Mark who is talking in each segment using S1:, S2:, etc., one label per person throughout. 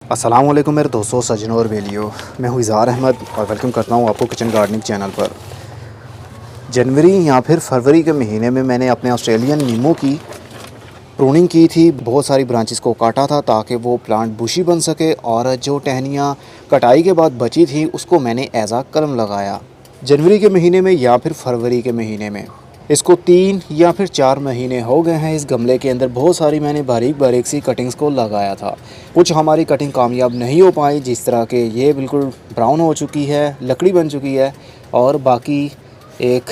S1: अस्सलाम वालेकुम मेरे दोस्तों, सज्जनों और बेलियों। मैं हूँ इज़हार अहमद और वेलकम करता हूँ आपको किचन गार्डनिंग चैनल पर। जनवरी या फिर फरवरी के महीने में मैंने अपने ऑस्ट्रेलियन नींबू की प्रूनिंग की थी। बहुत सारी ब्रांचेस को काटा था ताकि वो प्लांट बुशी बन सके, और जो टहनियाँ कटाई के बाद बची थी उसको मैंने एज आ कलम लगाया जनवरी के महीने में या फिर फरवरी के महीने में। इसको 3 या फिर 4 महीने हो गए हैं। इस गमले के अंदर बहुत सारी मैंने बारीक बारीक सी कटिंग्स को लगाया था। कुछ हमारी कटिंग कामयाब नहीं हो पाई, जिस तरह के ये बिल्कुल ब्राउन हो चुकी है, लकड़ी बन चुकी है, और बाकी एक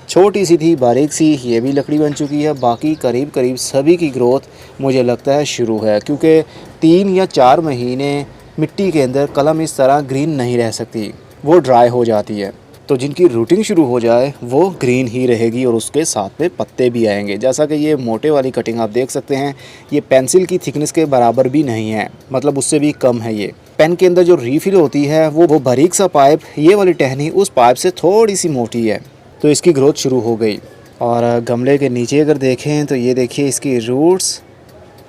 S1: छोटी सी थी बारीक सी, ये भी लकड़ी बन चुकी है। बाकी करीब करीब सभी की ग्रोथ मुझे लगता है शुरू है, क्योंकि 3 या 4 महीने मिट्टी के अंदर कलम इस तरह ग्रीन नहीं रह सकती, वो ड्राई हो जाती है। तो जिनकी रूटिंग शुरू हो जाए वो ग्रीन ही रहेगी और उसके साथ में पत्ते भी आएंगे। जैसा कि ये मोटे वाली कटिंग आप देख सकते हैं, ये पेंसिल की थिकनेस के बराबर भी नहीं है, मतलब उससे भी कम है। ये पेन के अंदर जो रीफिल होती है वो बारीक सा पाइप, ये वाली टहनी उस पाइप से थोड़ी सी मोटी है। तो इसकी ग्रोथ शुरू हो गई। और गमले के नीचे अगर देखें तो ये देखिए इसकी रूट्स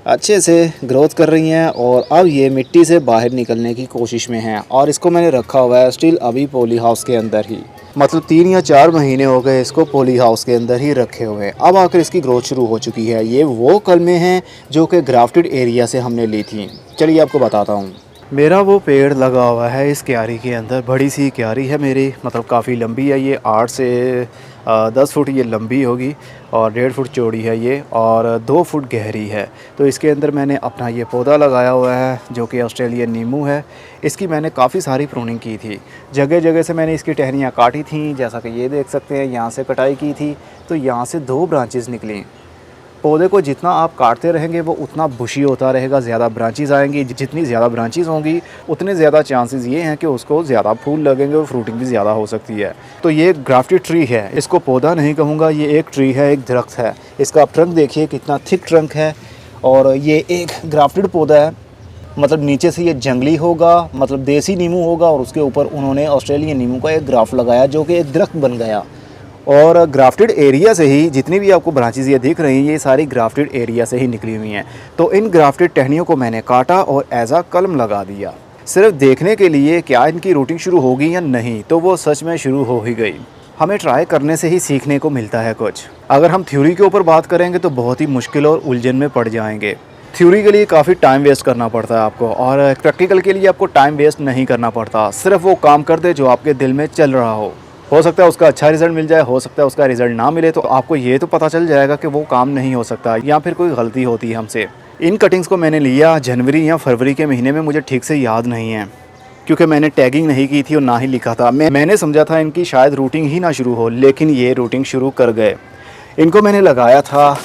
S1: अच्छे से ग्रोथ कर रही हैं, और अब ये मिट्टी से बाहर निकलने की कोशिश में हैं। और इसको मैंने रखा हुआ है स्टिल अभी पॉली हाउस के अंदर ही, मतलब 3 या 4 महीने हो गए इसको पॉली हाउस के अंदर ही रखे हुए। अब आकर इसकी ग्रोथ शुरू हो चुकी है। ये वो कलमें हैं जो कि ग्राफ्टेड एरिया से हमने ली थी। चलिए आपको बताता हूँ। मेरा वो पेड़ लगा हुआ है इस क्यारी के अंदर, बड़ी सी क्यारी है मेरी, मतलब काफ़ी लंबी है। ये 8 से 10 फुट ये लंबी होगी और 1.5 फुट चौड़ी है ये, और 2 फुट गहरी है। तो इसके अंदर मैंने अपना ये पौधा लगाया हुआ है जो कि ऑस्ट्रेलियन नींबू है। इसकी मैंने काफ़ी सारी प्रूनिंग की थी, जगह जगह से मैंने इसकी टहनियाँ काटी थी। जैसा कि ये देख सकते हैं, यहाँ से कटाई की थी तो यहाँ से 2 ब्रांचेस निकली। पौधे को जितना आप काटते रहेंगे वो उतना बुशी होता रहेगा, ज़्यादा ब्रांचेस आएंगी। जितनी ज़्यादा ब्रांचेस होंगी उतने ज़्यादा चांसेस ये हैं कि उसको ज़्यादा फूल लगेंगे और फ्रूटिंग भी ज़्यादा हो सकती है। तो ये ग्राफ्टेड ट्री है, इसको पौधा नहीं कहूँगा, ये एक ट्री है, एक दरख्त है। इसका ट्रंक देखिए कितना थिक ट्रंक है, और ये एक ग्राफ्टेड पौधा है। मतलब नीचे से ये जंगली होगा, मतलब देसी नींबू होगा, और उसके ऊपर उन्होंने ऑस्ट्रेलियन नींबू का एक ग्राफ्ट लगाया जो कि एक दरख्त बन गया। और ग्राफ्टेड एरिया से ही जितनी भी आपको ब्रांचेस ये दिख रही हैं, ये सारी ग्राफ्टेड एरिया से ही निकली हुई हैं। तो इन ग्राफ्टेड टहनियों को मैंने काटा और एज आ कलम लगा दिया, सिर्फ देखने के लिए क्या इनकी रूटिंग शुरू होगी या नहीं। तो वो सच में शुरू हो ही गई। हमें ट्राई करने से ही सीखने को मिलता है कुछ। अगर हम थ्योरी के ऊपर बात करेंगे तो बहुत ही मुश्किल और उलझन में पड़ जाएंगे। थ्योरी के लिए काफ़ी टाइम वेस्ट करना पड़ता है आपको, और प्रैक्टिकल के लिए आपको टाइम वेस्ट नहीं करना पड़ता। सिर्फ वो काम कर दे जो आपके दिल में चल रहा हो सकता है उसका अच्छा रिज़ल्ट मिल जाए, हो सकता है उसका रिज़ल्ट ना मिले, तो आपको ये तो पता चल जाएगा कि वो काम नहीं हो सकता या फिर कोई गलती होती है हमसे। इन कटिंग्स को मैंने लिया जनवरी या फरवरी के महीने में, मुझे ठीक से याद नहीं है क्योंकि मैंने टैगिंग नहीं की थी और ना ही लिखा था। मैंने समझा था इनकी शायद रूटिंग ही ना शुरू हो, लेकिन ये रूटिंग शुरू कर गए। इनको मैंने लगाया था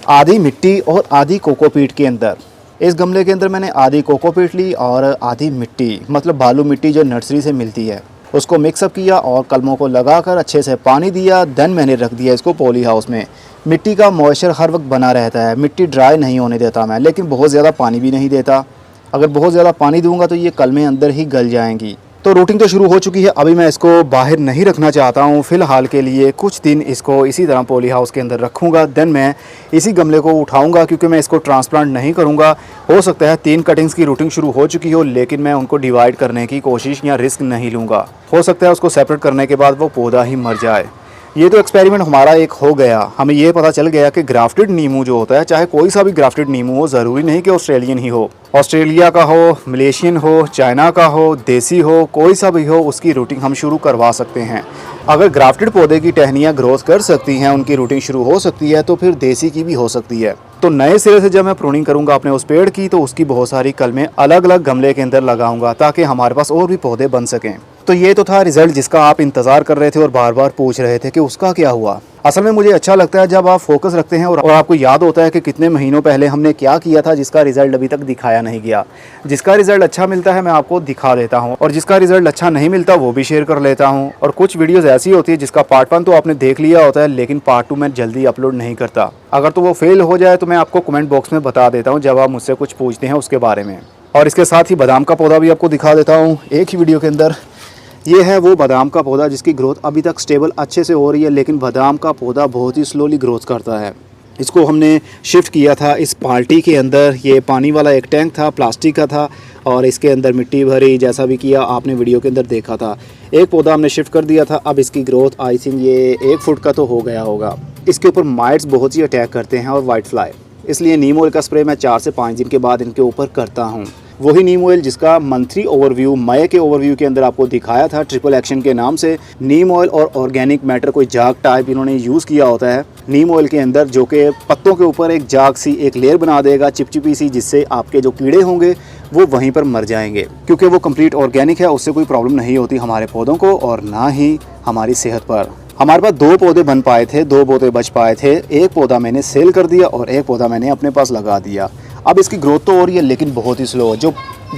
S1: आधी मिट्टी और आधी कोकोपीट के अंदर। इस गमले के अंदर मैंने आधी कोकोपीट ली और आधी मिट्टी, मतलब बालू मिट्टी जो नर्सरी से मिलती है, उसको मिक्सअप किया और कलमों को लगाकर अच्छे से पानी दिया। देन मैंने रख दिया इसको पॉली हाउस में। मिट्टी का मॉइस्चर हर वक्त बना रहता है, मिट्टी ड्राई नहीं होने देता मैं, लेकिन बहुत ज़्यादा पानी भी नहीं देता। अगर बहुत ज़्यादा पानी दूंगा तो ये कलमें अंदर ही गल जाएंगी। तो रूटिंग तो शुरू हो चुकी है। अभी मैं इसको बाहर नहीं रखना चाहता हूँ फ़िलहाल के लिए। कुछ दिन इसको इसी तरह पॉली हाउस के अंदर रखूँगा, देन मैं इसी गमले को उठाऊँगा, क्योंकि मैं इसको ट्रांसप्लांट नहीं करूँगा। हो सकता है 3 कटिंग्स की रूटिंग शुरू हो चुकी हो, लेकिन मैं उनको डिवाइड करने की कोशिश या रिस्क नहीं लूँगा। हो सकता है उसको सेपरेट करने के बाद वो पौधा ही मर जाए। ये तो एक्सपेरिमेंट हमारा एक हो गया। हमें ये पता चल गया कि ग्राफ्टेड नींबू जो होता है, चाहे कोई सा भी ग्राफ्टेड नींबू हो, ज़रूरी नहीं कि ऑस्ट्रेलियन ही हो, ऑस्ट्रेलिया का हो, मलेशियन हो, चाइना का हो, देसी हो, कोई सा भी हो, उसकी रूटिंग हम शुरू करवा सकते हैं। अगर ग्राफ्टेड पौधे की टहनियाँ ग्रोथ कर सकती हैं, उनकी रूटिंग शुरू हो सकती है, तो फिर देसी की भी हो सकती है। तो नए सिरे से जब मैं प्रूनिंग करूँगा अपने उस पेड़ की, तो उसकी बहुत सारी कलमें अलग अलग गमले के अंदर लगाऊंगा ताकि हमारे पास और भी पौधे बन सकें। तो ये तो था रिज़ल्ट जिसका आप इंतज़ार कर रहे थे और बार बार पूछ रहे थे कि उसका क्या हुआ। असल में मुझे अच्छा लगता है जब आप फोकस रखते हैं और आपको याद होता है कि कितने महीनों पहले हमने क्या किया था, जिसका रिज़ल्ट अभी तक दिखाया नहीं गया। जिसका रिज़ल्ट अच्छा मिलता है मैं आपको दिखा देता हूँ, और जिसका रिज़ल्ट अच्छा नहीं मिलता वो भी शेयर कर लेता हूँ। और कुछ वीडियोज़ ऐसी होती है जिसका पार्ट 1 तो आपने देख लिया होता है, लेकिन पार्ट 2 मैं जल्दी अपलोड नहीं करता। अगर तो वो फेल हो जाए तो मैं आपको कमेंट बॉक्स में बता देता हूँ जब आप मुझसे कुछ पूछते हैं उसके बारे में। और इसके साथ ही बादाम का पौधा भी आपको दिखा देता हूँ एक ही वीडियो के अंदर। ये है वो बादाम का पौधा जिसकी ग्रोथ अभी तक स्टेबल अच्छे से हो रही है, लेकिन बादाम का पौधा बहुत ही स्लोली ग्रोथ करता है। इसको हमने शिफ्ट किया था इस बाल्टी के अंदर। ये पानी वाला एक टैंक था, प्लास्टिक का था, और इसके अंदर मिट्टी भरी, जैसा भी किया आपने वीडियो के अंदर देखा था। एक पौधा हमने शिफ्ट कर दिया था, अब इसकी ग्रोथ आई थिंक ये 1 फुट का तो हो गया होगा। इसके ऊपर माइट्स बहुत ही अटैक करते हैं और वाइट फ्लाई, इसलिए नीम ऑयल का स्प्रे मैं 4 से 5 दिन के बाद इनके ऊपर करता हूँ। वही नीम ऑयल जिसका मंथली ओवरव्यू मई के ओवरव्यू के अंदर आपको दिखाया था, ट्रिपल एक्शन के नाम से। नीम ऑयल और ऑर्गेनिक मैटर कोई जाग टाइप इन्होंने यूज़ किया होता है नीम ऑयल के अंदर, जो कि पत्तों के ऊपर एक जाग सी एक लेयर बना देगा चिपचिपी सी, जिससे आपके जो कीड़े होंगे वो वहीं पर मर जाएंगे, क्योंकि वो कंप्लीट ऑर्गेनिक है। उससे कोई प्रॉब्लम नहीं होती हमारे पौधों को और ना ही हमारी सेहत पर। हमारे पास 2 पौधे बन पाए थे, 2 पौधे बच पाए थे। एक पौधा मैंने सेल कर दिया और एक पौधा मैंने अपने पास लगा दिया। अब इसकी ग्रोथ तो हो रही है लेकिन बहुत ही स्लो है।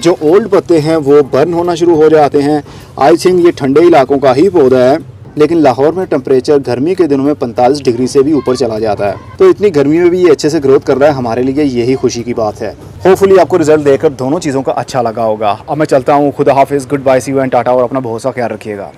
S1: जो ओल्ड पत्ते हैं वो बर्न होना शुरू हो जाते हैं। आई थिंक ये ठंडे इलाकों का ही पौधा है, लेकिन लाहौर में टेम्परेचर गर्मी के दिनों में 45 डिग्री से भी ऊपर चला जाता है, तो इतनी गर्मी में भी ये अच्छे से ग्रोथ कर रहा है। हमारे लिए यही खुशी की बात है। होपफुली आपको रिजल्ट देखकर दोनों चीज़ों का अच्छा लगा होगा। अब मैं चलता हूँ, खुदा हाफिज़, good bye, see you and tata, और अपना बहुत सा ख्याल रखिएगा।